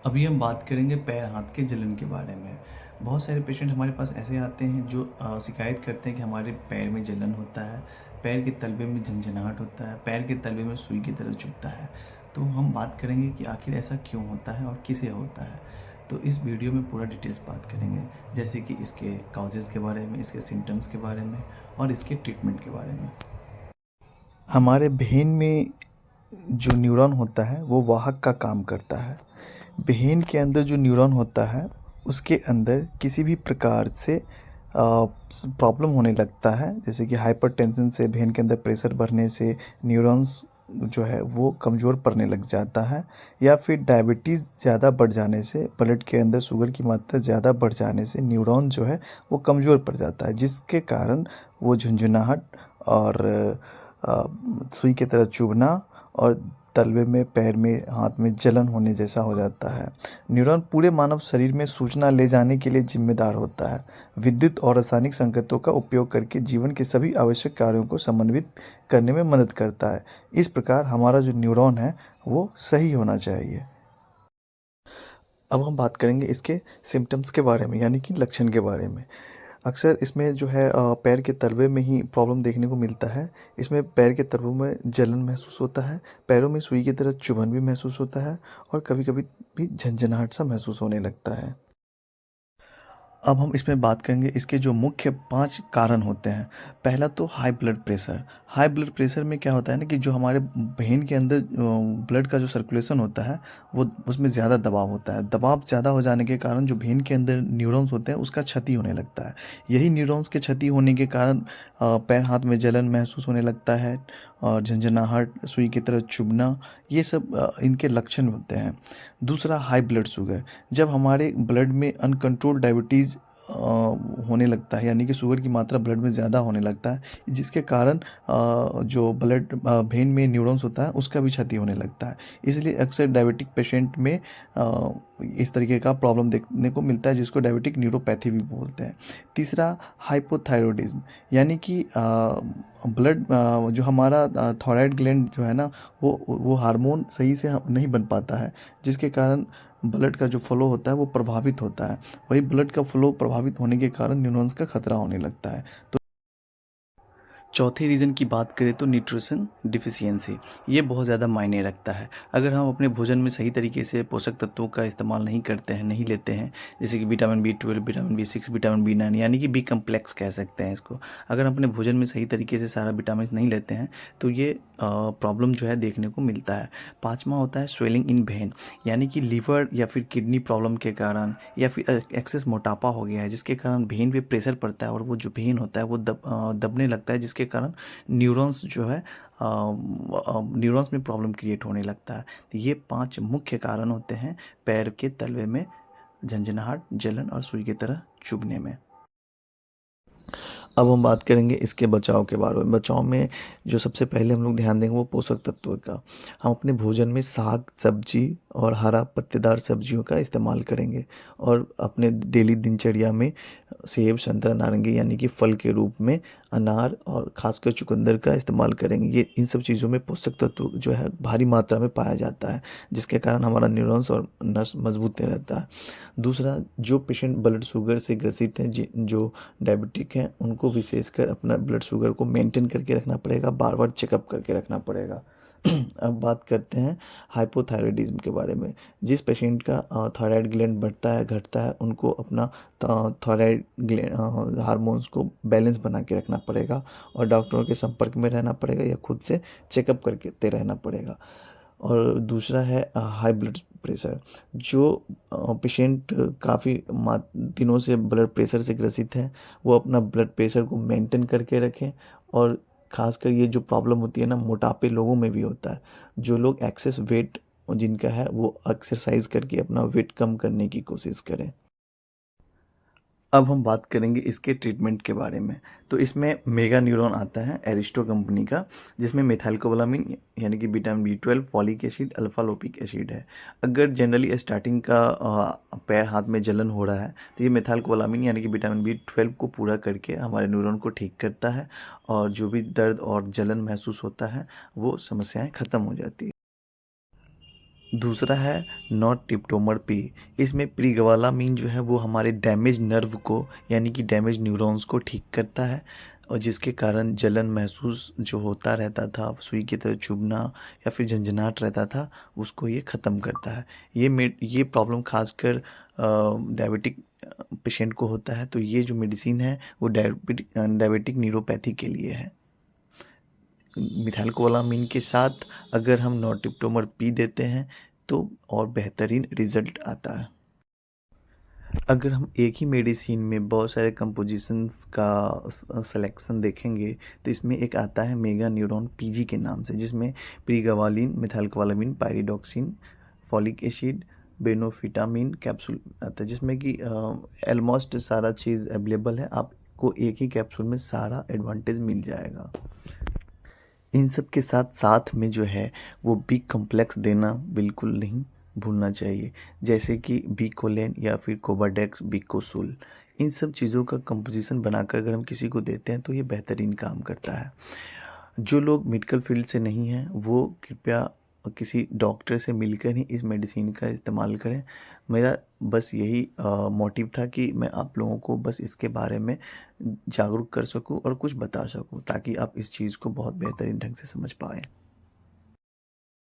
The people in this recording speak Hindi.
अभी हम बात करेंगे पैर हाथ के जलन के बारे में। बहुत सारे पेशेंट हमारे पास ऐसे आते हैं जो शिकायत करते हैं कि हमारे पैर में जलन होता है, पैर के तलवे में झंझनाहट होता है, पैर के तलवे में सुई की तरह चुभता है। तो हम बात करेंगे कि आखिर ऐसा क्यों होता है और किसे होता है। तो इस वीडियो में पूरा डिटेल्स बात करेंगे, जैसे कि इसके कॉजेज़ के बारे में, इसके सिम्टम्स के बारे में और इसके ट्रीटमेंट के बारे में। हमारे ब्रेन में जो न्यूरॉन होता है वो वाहक का काम करता है। ब्रेन के अंदर जो न्यूरॉन होता है उसके अंदर किसी भी प्रकार से प्रॉब्लम होने लगता है, जैसे कि हाइपरटेंशन से ब्रेन के अंदर प्रेशर बढ़ने से न्यूरॉन्स जो है वो कमज़ोर पड़ने लग जाता है, या फिर डायबिटीज़ ज़्यादा बढ़ जाने से, ब्लड के अंदर शुगर की मात्रा ज़्यादा बढ़ जाने से न्यूरॉन जो है वो कमज़ोर पड़ जाता है, जिसके कारण वो झुंझुनाहट और सुई की तरह चुभना और तलवे में, पैर में, हाथ में जलन होने जैसा हो जाता है। न्यूरॉन पूरे मानव शरीर में सूचना ले जाने के लिए जिम्मेदार होता है। विद्युत और रासायनिक संकेतों का उपयोग करके जीवन के सभी आवश्यक कार्यों को समन्वित करने में मदद करता है। इस प्रकार हमारा जो न्यूरॉन है वो सही होना चाहिए। अब हम बात करेंगे इसके सिम्पटम्स के बारे में, यानी कि लक्षण के बारे में। अक्सर इसमें जो है पैर के तलवे में ही प्रॉब्लम देखने को मिलता है। इसमें पैर के तलवों में जलन महसूस होता है, पैरों में सुई की तरह चुभन भी महसूस होता है और कभी-कभी भी झनझनाहट सा महसूस होने लगता है। अब हम इसमें बात करेंगे इसके जो मुख्य 5 कारण होते हैं। पहला तो high blood pressure. High blood pressure में क्या होता है ना कि जो हमारे ब्रेन के अंदर ब्लड का जो सर्कुलेशन होता है वो उसमें ज़्यादा दबाव होता है। दबाव ज़्यादा हो जाने के कारण जो ब्रेन के अंदर न्यूरॉन्स होते हैं उसका क्षति होने लगता है। यही न्यूरॉन्स के क्षति होने के कारण पैर हाथ में जलन महसूस होने लगता है और झंझनाहट, सुई की तरह चुभना, ये सब इनके लक्षण होते हैं। दूसरा, हाई ब्लड शुगर। जब हमारे ब्लड में अनकंट्रोल्ड डायबिटीज़ होने लगता है, यानी कि शुगर की मात्रा ब्लड में ज़्यादा होने लगता है, जिसके कारण जो ब्लड ब्रेन में न्यूरॉन्स होता है उसका भी क्षति होने लगता है। इसलिए अक्सर डायबिटिक पेशेंट में इस तरीके का प्रॉब्लम देखने को मिलता है, जिसको डायबिटिक न्यूरोपैथी भी बोलते हैं। तीसरा, हाइपोथायरॉयडिज्म, यानी कि ब्लड जो हमारा थायराइड ग्लैंड जो है ना वो हार्मोन सही से नहीं बन पाता है, जिसके कारण ब्लड का जो फ्लो होता है वो प्रभावित होता है। वही ब्लड का फ्लो प्रभावित होने के कारण न्यूरॉन्स का खतरा होने लगता है। चौथे रीज़न की बात करें तो न्यूट्रिशन डिफिशियंसी, ये बहुत ज़्यादा मायने रखता है। अगर हम अपने भोजन में सही तरीके से पोषक तत्वों का इस्तेमाल नहीं करते हैं, नहीं लेते हैं, जैसे कि vitamin B 12, vitamin B 6, vitamin B 9, यानी कि बी कम्प्लेक्स कह सकते हैं इसको। अगर हम अपने भोजन में सही तरीके से सारा विटामिन नहीं लेते हैं तो ये प्रॉब्लम जो है देखने को मिलता है। पाँचवा होता है स्वेलिंग इन वेन, यानी कि लीवर या फिर किडनी प्रॉब्लम के कारण या फिर एक्सेस मोटापा हो गया है, जिसके कारण वेन पे प्रेशर पड़ता है और वो जो वेन होता है वो दबने लगता है, जिसके कारण न्यूरॉन्स जो है न्यूरॉन्स में प्रॉब्लम क्रिएट होने लगता है। तो ये 5 मुख्य कारण होते हैं पैर के तलवे में झंझनाहट, जलन और सुई की तरह चुभने में। अब हम बात करेंगे इसके बचाव के बारे में। बचाव में जो सबसे पहले हम लोग ध्यान देंगे वो पोषक तत्वों का। हम अपने भोजन में साग, सब्जी और हरा पत्तेदार सब्जियों का इस्तेमाल करेंगे और अपने डेली दिनचर्या में सेब, संतरा, नारंगी यानी कि फल के रूप में अनार और खासकर चुकंदर का इस्तेमाल करेंगे। ये इन सब चीज़ों में पोषक तत्व जो है भारी मात्रा में पाया जाता है, जिसके कारण हमारा न्यूरॉन्स और नर्व्स मजबूत रहता है। दूसरा, जो पेशेंट ब्लड शुगर से ग्रसित हैं, जो डायबिटिक हैं, उनको विशेषकर अपना ब्लड शुगर को मेंटेन करके रखना पड़ेगा, बार बार चेकअप करके रखना पड़ेगा। अब बात करते हैं हाइपोथायरॉयडिज्म के बारे में। जिस पेशेंट का थायराइड ग्लैंड बढ़ता है, घटता है, उनको अपना थायराइड ग्लैंड हार्मोन्स को बैलेंस बना के रखना पड़ेगा और डॉक्टरों के संपर्क में रहना पड़ेगा या खुद से चेकअप करके रहना पड़ेगा। और दूसरा है हाई ब्लड प्रेशर। जो पेशेंट काफ़ी दिनों से ब्लड प्रेशर से ग्रसित हैं, वो अपना ब्लड प्रेशर को मेंटेन करके रखें। और ख़ासकर ये जो प्रॉब्लम होती है ना, मोटापे लोगों में भी होता है। जो लोग एक्सेस वेट जिनका है वो एक्सरसाइज करके अपना वेट कम करने की कोशिश करें। अब हम बात करेंगे इसके ट्रीटमेंट के बारे में। तो इसमें मेगा न्यूरॉन आता है एरिस्टो कंपनी का, जिसमें मेथाइलकोबालामिन यानी कि vitamin B 12, folic acid, alpha lipoic acid है। अगर जनरली स्टार्टिंग का पैर हाथ में जलन हो रहा है तो ये मेथाइलकोबालामिन यानी कि विटामिन बी 12 को पूरा करके हमारे न्यूरॉन को ठीक करता है और जो भी दर्द और जलन महसूस होता है वो समस्याएं ख़त्म हो जाती है। दूसरा है नॉटिप्टोमर पी। इसमें प्रीगाबालामीन जो है वो हमारे डैमेज नर्व को यानी कि डैमेज न्यूरॉन्स को ठीक करता है और जिसके कारण जलन महसूस जो होता रहता था, सुई की तरह चुभना या फिर झंझनाहट रहता था, उसको ये ख़त्म करता है। ये प्रॉब्लम खासकर डायबिटिक पेशेंट को होता है, तो ये जो मेडिसिन है वो डायबिटिक न्यूरोपैथी के लिए है। मिथाइलकोलामीन के साथ अगर हम नॉटिप्टोमर पी देते हैं तो और बेहतरीन रिजल्ट आता है। अगर हम एक ही मेडिसिन में बहुत सारे कंपोजिशंस का सिलेक्शन देखेंगे तो इसमें एक आता है मेगा न्यूरॉन पीजी के नाम से, जिसमें प्रीगाबालिन, मिथाइलकोलामीन, पायरिडॉक्सिन, फॉलिक एसिड, बेनोफिटामिन कैप्सूल आता है, जिसमें कि ऑलमोस्ट सारा चीज़ अवेलेबल है। आपको एक ही कैप्सूल में सारा एडवांटेज मिल जाएगा। इन सब के साथ साथ में जो है वो बी कॉम्प्लेक्स देना बिल्कुल नहीं भूलना चाहिए, जैसे कि बिकोलेन या फिर कोबाडेक्स, बिकोसुल। इन सब चीज़ों का कंपोजिशन बनाकर अगर हम किसी को देते हैं तो ये बेहतरीन काम करता है। जो लोग मेडिकल फील्ड से नहीं हैं वो कृपया किसी डॉक्टर से मिलकर ही इस मेडिसिन का इस्तेमाल करें। मेरा बस यही मोटिव था कि मैं आप लोगों को बस इसके बारे में जागरूक कर सकूं और कुछ बता सकूं ताकि आप इस चीज़ को बहुत बेहतरीन ढंग से समझ पाएँ।